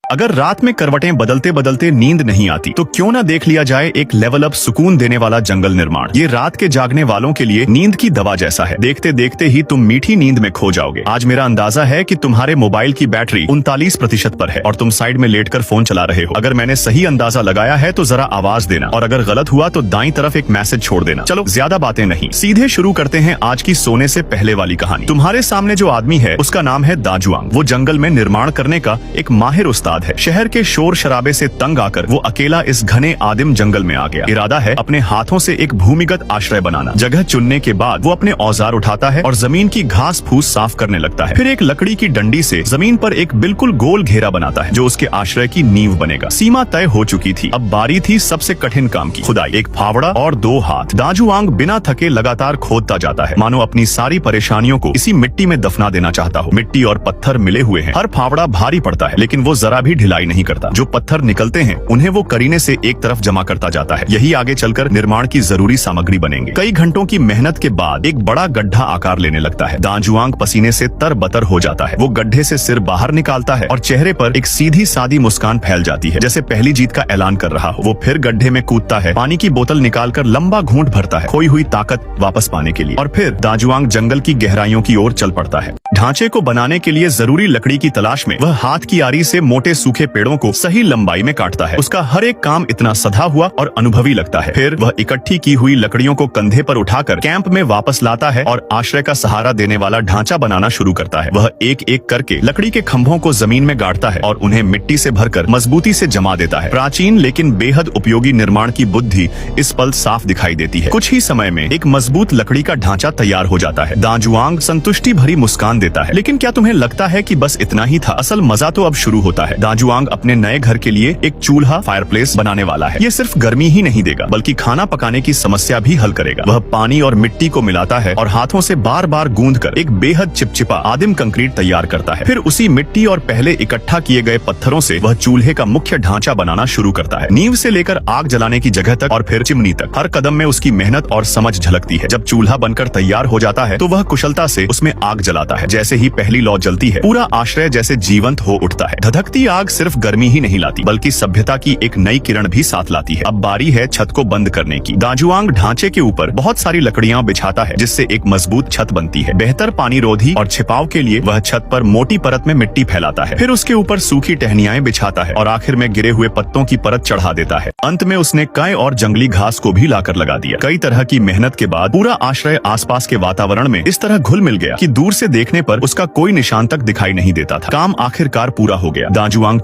अगर रात में करवटें बदलते बदलते नींद नहीं आती तो क्यों ना देख लिया जाए एक लेवल अप सुकून देने वाला जंगल निर्माण। ये रात के जागने वालों के लिए नींद की दवा जैसा है। देखते देखते ही तुम मीठी नींद में खो जाओगे। आज मेरा अंदाजा है कि तुम्हारे मोबाइल की बैटरी 39% पर है और तुम साइड में लेटकर फोन चला रहे हो। अगर मैंने सही अंदाजा लगाया है तो जरा आवाज देना, और अगर गलत हुआ तो दाईं तरफ एक मैसेज छोड़ देना। चलो ज्यादा बातें नहीं, सीधे शुरू करते हैं आज की सोने से पहले वाली कहानी। तुम्हारे सामने जो आदमी है उसका नाम है दाजुआंग। वो जंगल में निर्माण करने का एक माहिर उस्ताद है। शहर के शोर शराबे से तंग आकर वो अकेला इस घने आदिम जंगल में आ गया। इरादा है अपने हाथों से एक भूमिगत आश्रय बनाना। जगह चुनने के बाद वो अपने औजार उठाता है और जमीन की घास फूस साफ करने लगता है। फिर एक लकड़ी की डंडी से जमीन पर एक बिल्कुल गोल घेरा बनाता है जो उसके आश्रय की नींव बनेगा। सीमा तय हो चुकी थी, अब बारी थी सबसे कठिन काम की, खुदाई। एक फावड़ा और 2 हाथ। दाजुआंग बिना थके लगातार खोदता जाता है, मानो अपनी सारी परेशानियों को इसी मिट्टी में दफना देना चाहता हो। मिट्टी और पत्थर मिले हुए हैं, हर फावड़ा भारी पड़ता है, लेकिन वो जरा भी ढिलाई नहीं करता। जो पत्थर निकलते हैं उन्हें वो करीने से एक तरफ जमा करता जाता है। यही आगे चलकर निर्माण की जरूरी सामग्री बनेंगे। कई घंटों की मेहनत के बाद एक बड़ा गड्ढा आकार लेने लगता है। दाजुआंग पसीने से तरबतर हो जाता है। वो गड्ढे से सिर बाहर निकालता है और चेहरे पर एक सीधी सादी मुस्कान फैल जाती है, जैसे पहली जीत का ऐलान कर रहा हो। वो फिर गड्ढे में कूदता है, पानी की बोतल निकालकर लंबा घूंट भरता है, खोई हुई ताकत वापस पाने के लिए। और फिर दाजुआंग जंगल की गहराइयों की ओर चल पड़ता है। ढांचे को बनाने के लिए जरूरी लकड़ी की तलाश में वह हाथ की आरी से मोटे सूखे पेड़ों को सही लंबाई में काटता है। उसका हर एक काम इतना सधा हुआ और अनुभवी लगता है। फिर वह इकट्ठी की हुई लकड़ियों को कंधे पर उठाकर कैंप में वापस लाता है और आश्रय का सहारा देने वाला ढांचा बनाना शुरू करता है। वह एक एक करके लकड़ी के खंभों को जमीन में गाड़ता है और उन्हें मिट्टी से भरकर मजबूती से जमा देता है। प्राचीन लेकिन बेहद उपयोगी निर्माण की बुद्धि इस पल साफ दिखाई देती है। कुछ ही समय में एक मजबूत लकड़ी का ढांचा तैयार हो जाता है। दाजुआंग संतुष्टि भरी मुस्कान देता है। लेकिन क्या तुम्हें लगता है कि बस इतना ही था? असल मजा तो अब शुरू होता है। दाजुआंग अपने नए घर के लिए एक चूल्हा फायरप्लेस बनाने वाला है। ये सिर्फ गर्मी ही नहीं देगा बल्कि खाना पकाने की समस्या भी हल करेगा। वह पानी और मिट्टी को मिलाता है और हाथों से बार बार गूंथकर एक बेहद चिपचिपा आदिम कंक्रीट तैयार करता है। फिर उसी मिट्टी और पहले इकट्ठा किए गए पत्थरों से वह चूल्हे का मुख्य ढांचा बनाना शुरू करता है। नींव से लेकर आग जलाने की जगह तक और फिर चिमनी तक, हर कदम में उसकी मेहनत और समझ झलकती है। जब चूल्हा बनकर तैयार हो जाता है तो वह कुशलता से उसमें आग जलाता है। जैसे ही पहली लौ जलती है पूरा आश्रय जैसे जीवंत हो उठता है। धधकती आग सिर्फ गर्मी ही नहीं लाती बल्कि सभ्यता की एक नई किरण भी साथ लाती है। अब बारी है छत को बंद करने की। दाजुआंग ढांचे के ऊपर बहुत सारी लकड़ियां बिछाता है जिससे एक मजबूत छत बनती है। बेहतर पानी रोधी और छिपाव के लिए वह छत पर मोटी परत में मिट्टी फैलाता है। फिर उसके ऊपर सूखी टहनियाएं बिछाता है और आखिर में गिरे हुए पत्तों की परत चढ़ा देता है। अंत में उसने कै और जंगली घास को भी लाकर लगा दिया। कई तरह की मेहनत के बाद पूरा आश्रय आसपास के वातावरण में इस तरह घुल मिल गया कि दूर से देखने पर उसका कोई निशान तक दिखाई नहीं देता था। काम आखिरकार पूरा हो गया। दाजुआंग